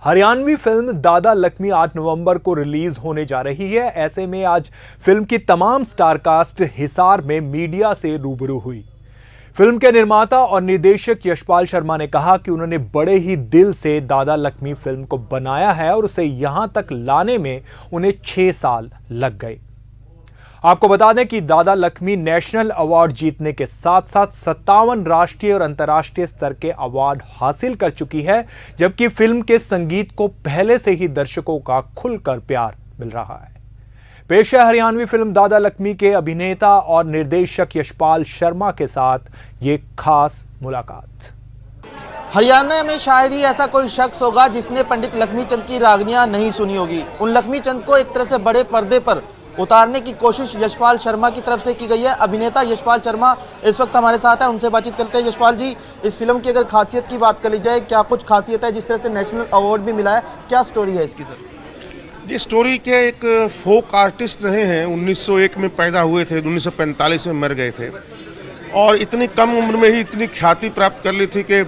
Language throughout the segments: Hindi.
हरियाणवी फिल्म दादा लक्ष्मी 8 नवंबर को रिलीज होने जा रही है। ऐसे में आज फिल्म की तमाम स्टारकास्ट हिसार में मीडिया से रूबरू हुई। फिल्म के निर्माता और निर्देशक यशपाल शर्मा ने कहा कि उन्होंने बड़े ही दिल से दादा लक्ष्मी फिल्म को बनाया है और उसे यहां तक लाने में उन्हें 6 साल लग गए। आपको बता दें कि दादा लक्ष्मी नेशनल अवार्ड जीतने के साथ साथ 57 राष्ट्रीय और अंतर्राष्ट्रीय स्तर के अवार्ड हासिल कर चुकी है, जबकि फिल्म के संगीत को पहले से ही दर्शकों का खुलकर प्यार मिल रहा है। पेश है हरियाणवी फिल्म दादा लक्ष्मी के अभिनेता और निर्देशक यशपाल शर्मा के साथ ये खास मुलाकात। हरियाणा में शायद ही ऐसा कोई शख्स होगा जिसने पंडित लक्ष्मीचंद की रागनियां नहीं सुनी होगी। उन लक्ष्मीचंद को एक तरह से बड़े पर्दे पर उतारने की कोशिश यशपाल शर्मा की तरफ से की गई है। अभिनेता यशपाल शर्मा इस वक्त हमारे साथ है, उनसे बातचीत करते हैं। यशपाल जी, इस फिल्म की अगर खासियत की बात कर ली जाए, क्या कुछ खासियत है? जिस तरह से नेशनल अवार्ड भी मिला है, क्या स्टोरी है इसकी? सर, ये स्टोरी के एक फोक आर्टिस्ट रहे हैं, 1901 में पैदा हुए थे, 1945 में मर गए थे और इतनी कम उम्र में ही इतनी ख्याति प्राप्त कर ली थी कि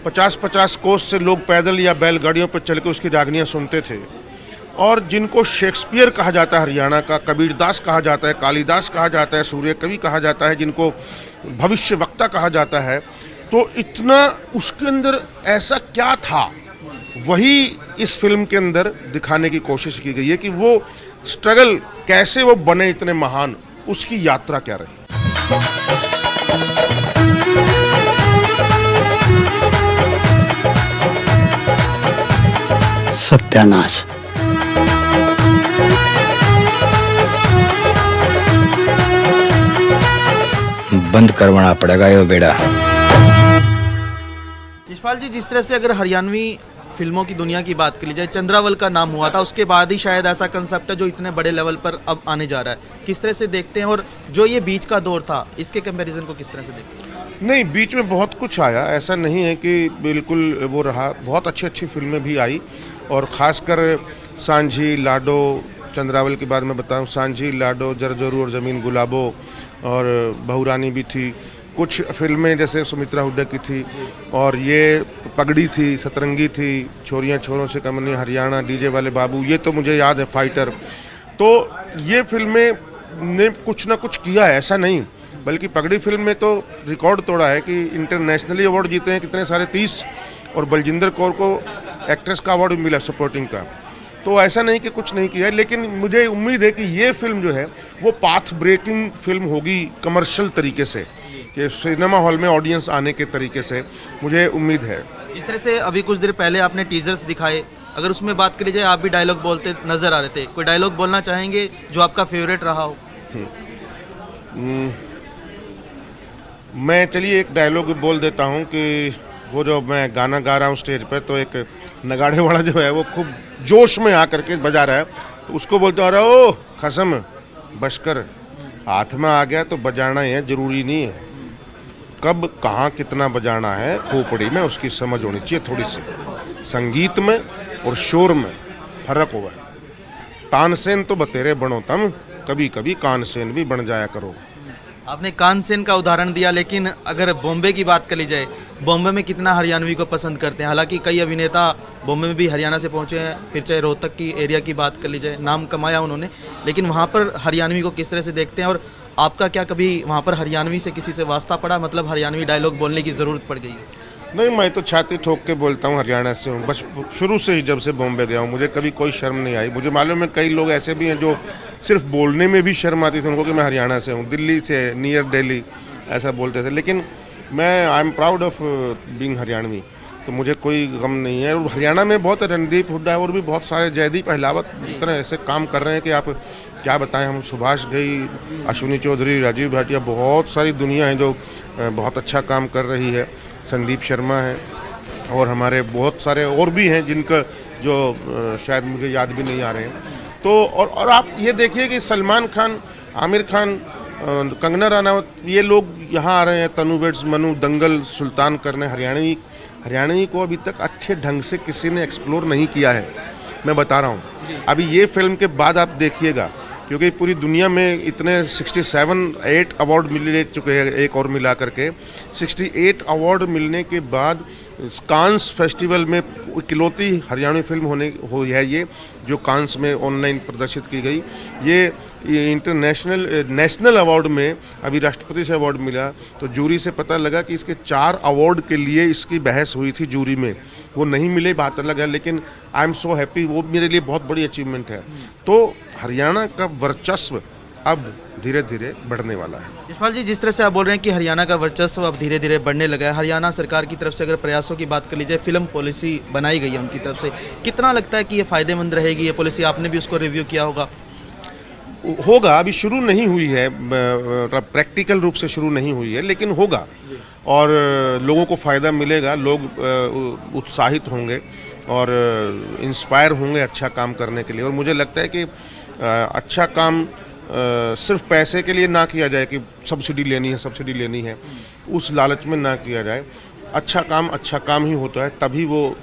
50-50 कोस से लोग पैदल या बैलगाड़ियों पर चल के उसकी रागनियाँ सुनते थे। और जिनको शेक्सपियर कहा जाता है हरियाणा का, कबीरदास कहा जाता है, कालिदास कहा जाता है, सूर्य कवि कहा जाता है, जिनको भविष्य वक्ता कहा जाता है, तो इतना उसके अंदर ऐसा क्या था, वही इस फिल्म के अंदर दिखाने की कोशिश की गई है कि वो स्ट्रगल कैसे वो बने इतने महान, उसकी यात्रा क्या रही। सत्यानाश। बंद करवाना पड़ेगा ये बेड़ा। यशपाल जी, जिस तरह से अगर हरियाणवी फिल्मों की दुनिया की बात कर ली जाए, चंद्रावल का नाम हुआ था, उसके बाद ही शायद ऐसा कंसेप्ट है जो इतने बड़े लेवल पर अब आने जा रहा है। किस तरह से देखते हैं, और जो ये बीच का दौर था, इसके कंपैरिजन को किस तरह से देखते हैं? नहीं, बीच में बहुत कुछ आया, ऐसा नहीं है कि बिल्कुल वो रहा। बहुत अच्छी अच्छी फिल्में भी आई और ख़ासकर सांझी, लाडो, चंद्रावल के बाद मैं बताऊं, सांझी, लाडो, जरजोरू और ज़मीन गुलाबो और बहुरानी भी थी। कुछ फिल्में जैसे सुमित्रा हुड्डा की थी और ये पगड़ी थी, सतरंगी थी, छोरियां छोरों से कम नहीं, हरियाणा, डीजे वाले बाबू, ये तो मुझे याद है, फाइटर। तो ये फिल्में ने कुछ ना कुछ किया है, ऐसा नहीं, बल्कि पगड़ी फिल्म में तो रिकॉर्ड तोड़ा है कि इंटरनेशनली अवार्ड जीते हैं कितने सारे, 30, और बलजिंदर कौर को एक्ट्रेस का अवार्ड भी मिला सपोर्टिंग का। तो ऐसा नहीं कि कुछ नहीं किया है, लेकिन मुझे उम्मीद है कि ये फिल्म जो है वो पाथ ब्रेकिंग फिल्म होगी कमर्शियल तरीके से, कि सिनेमा हॉल में ऑडियंस आने के तरीके से, मुझे उम्मीद है। इस तरह से अभी कुछ देर पहले आपने टीजर्स दिखाए, अगर उसमें बात करी जाए, आप भी डायलॉग बोलते नजर आ रहे थे, कोई डायलॉग बोलना चाहेंगे जो आपका फेवरेट रहा हो? मैं चलिए एक डायलॉग बोल देता हूँ कि वो जो मैं गाना गा रहा हूँ स्टेज पर, तो एक नगाड़े वाला जो है वो खूब जोश में आकर के बजा रहा है, तो उसको बोलते हो, अरे ओ खसम बशकर, हाथ में आ गया तो बजाना ही है, जरूरी नहीं है कब कहाँ कितना बजाना है, खोपड़ी में उसकी समझ होनी चाहिए थोड़ी सी। संगीत में और शोर में फर्क हुआ है। तानसेन तो बतेरे बनो तम, कभी कभी कानसेन भी बन जाया करो। आपने कानसेन का उदाहरण दिया, लेकिन अगर बॉम्बे की बात कर ली जाए, बॉम्बे में कितना हरियाणवी को पसंद करते हैं? हालांकि कई अभिनेता बॉम्बे में भी हरियाणा से पहुंचे हैं, फिर चाहे रोहतक की एरिया की बात कर ली जाए, नाम कमाया उन्होंने, लेकिन वहां पर हरियाणवी को किस तरह से देखते हैं? और आपका क्या कभी वहाँ पर हरियाणवी से किसी से वास्ता पड़ा, मतलब हरियाणवी डायलॉग बोलने की ज़रूरत पड़ गई? नहीं, मैं तो छाती ठोक के बोलता हूँ, हरियाणा से हूँ, बस शुरू से ही जब से बॉम्बे गया हूँ, मुझे कभी कोई शर्म नहीं आई। मुझे मालूम है कई लोग ऐसे भी हैं जो सिर्फ बोलने में भी शर्म आती थी उनको कि मैं हरियाणा से हूँ, दिल्ली से, नियर दिल्ली, ऐसा बोलते थे, लेकिन मैं I am proud of being Haryanvi, तो मुझे कोई गम नहीं है। और हरियाणा में बहुत रणदीप हुड्डा और भी बहुत सारे, जयदीप अहलावत, इतने ऐसे काम कर रहे हैं कि आप क्या बताएं। हम सुभाष घई, अश्विनी चौधरी, राजीव भाटिया, बहुत सारी दुनिया है जो बहुत अच्छा काम कर रही है। संदीप शर्मा है और हमारे बहुत सारे और भी हैं जिनका जो शायद मुझे याद भी नहीं आ रहे हैं। तो और आप ये देखिए कि सलमान खान, आमिर खान, कंगना रनावत, ये लोग यहाँ आ रहे हैं, तनु वेड्स, मनु, दंगल, सुल्तान करने। हरियाणवी को अभी तक अच्छे ढंग से किसी ने एक्सप्लोर नहीं किया है, मैं बता रहा हूँ। अभी ये फिल्म के बाद आप देखिएगा, क्योंकि पूरी दुनिया में इतने 68 अवार्ड मिल चुके हैं, एक और मिला करके 68 अवार्ड मिलने के बाद कांस फेस्टिवल में इकलौती हरियाणवी फिल्म है ये जो कांस में ऑनलाइन प्रदर्शित की गई। ये इंटरनेशनल नेशनल अवार्ड में अभी राष्ट्रपति से अवार्ड मिला, तो जूरी से पता लगा कि इसके 4 अवार्ड के लिए इसकी बहस हुई थी जूरी में, वो नहीं मिले, बात अलग है, लेकिन आई एम सो हैप्पी, वो मेरे लिए बहुत बड़ी अचीवमेंट है। तो हरियाणा का वर्चस्व अब धीरे धीरे बढ़ने वाला है। यशपाल जी, जिस तरह से आप बोल रहे हैं कि हरियाणा का वर्चस्व अब धीरे धीरे बढ़ने लगा है, हरियाणा सरकार की तरफ से अगर प्रयासों की बात कर ली जाए, फिल्म पॉलिसी बनाई गई है उनकी तरफ से, कितना लगता है कि ये फ़ायदेमंद रहेगी ये पॉलिसी? आपने भी उसको रिव्यू किया होगा, अभी शुरू नहीं हुई है, प्रैक्टिकल रूप से शुरू नहीं हुई है, लेकिन होगा और लोगों को फ़ायदा मिलेगा, लोग उत्साहित होंगे और इंस्पायर होंगे अच्छा काम करने के लिए। और मुझे लगता है कि अच्छा काम सिर्फ पैसे के लिए ना किया जाए कि सब्सिडी लेनी है, उस लालच में ना किया जाए। अच्छा काम ही होता है, तभी वो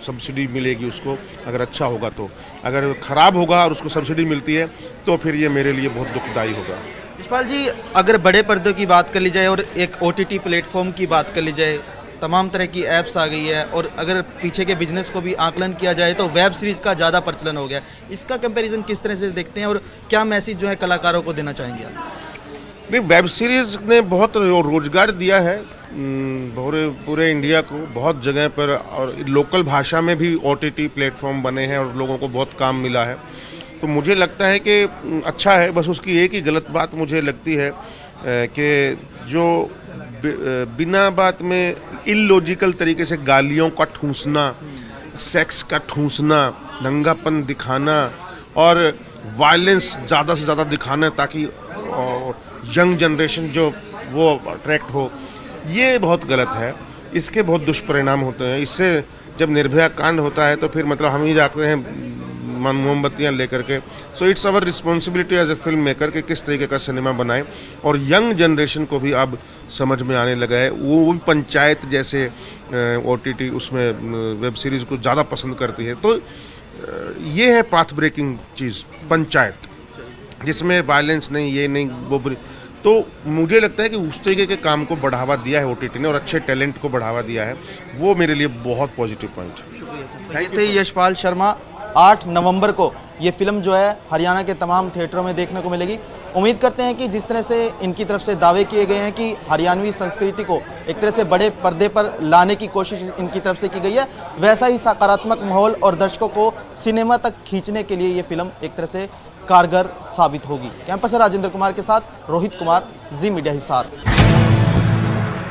सब्सिडी मिलेगी उसको, अगर अच्छा होगा तो। अगर ख़राब होगा और उसको सब्सिडी मिलती है तो फिर ये मेरे लिए बहुत दुखदायी होगा। यशपाल जी, अगर बड़े पर्दे की बात कर ली जाए और एक OTT प्लेटफॉर्म की बात कर ली जाए, तमाम तरह की ऐप्स आ गई है, और अगर पीछे के बिजनेस को भी आकलन किया जाए तो वेब सीरीज़ का ज़्यादा प्रचलन हो गया। इसका कंपैरिजन किस तरह से देखते हैं और क्या मैसेज जो है कलाकारों को देना चाहेंगे आप? नहीं, वेब सीरीज़ ने बहुत रोज़गार दिया है पूरे इंडिया को, बहुत जगह पर, और लोकल भाषा में भी OTT प्लेटफॉर्म बने हैं और लोगों को बहुत काम मिला है। तो मुझे लगता है कि अच्छा है। बस उसकी एक ही गलत बात मुझे लगती है कि जो बिना बात में इलॉजिकल तरीके से गालियों का ठूंसना, सेक्स का ठूंसना, दंगापन दिखाना और वायलेंस ज़्यादा से ज़्यादा दिखाना ताकि यंग जनरेशन जो वो अट्रैक्ट हो, ये बहुत गलत है। इसके बहुत दुष्परिणाम होते हैं। इससे जब निर्भया कांड होता है तो फिर मतलब हम ही जाते हैं मोमबत्तियाँ लेकर के। So it's our responsibility as a film maker कि किस तरीके का सिनेमा बनाएं, और यंग जनरेशन को भी अब समझ में आने लगा है। वो भी पंचायत जैसे OTT उसमें वेब सीरीज़ को ज़्यादा पसंद करती है। तो ये है पाथ ब्रेकिंग चीज़, पंचायत, जिसमें वायलेंस नहीं, ये नहीं, वो। तो मुझे लगता है कि उस तरीके के काम को बढ़ावा दिया है OTT ने और अच्छे टैलेंट को बढ़ावा दिया है, वो मेरे लिए बहुत पॉजिटिव पॉइंट है। ये थे यशपाल शर्मा। 8 नवंबर को ये फिल्म जो है हरियाणा के तमाम थिएटरों में देखने को मिलेगी। उम्मीद करते हैं कि जिस तरह से इनकी तरफ से दावे किए गए हैं कि हरियाणवी संस्कृति को एक तरह से बड़े पर्दे पर लाने की कोशिश इनकी तरफ से की गई है, वैसा ही सकारात्मक माहौल और दर्शकों को सिनेमा तक खींचने के लिए ये फिल्म एक तरह से कारगर साबित होगी। कैंपस से राजेंद्र कुमार के साथ रोहित कुमार, जी मीडिया हिसार।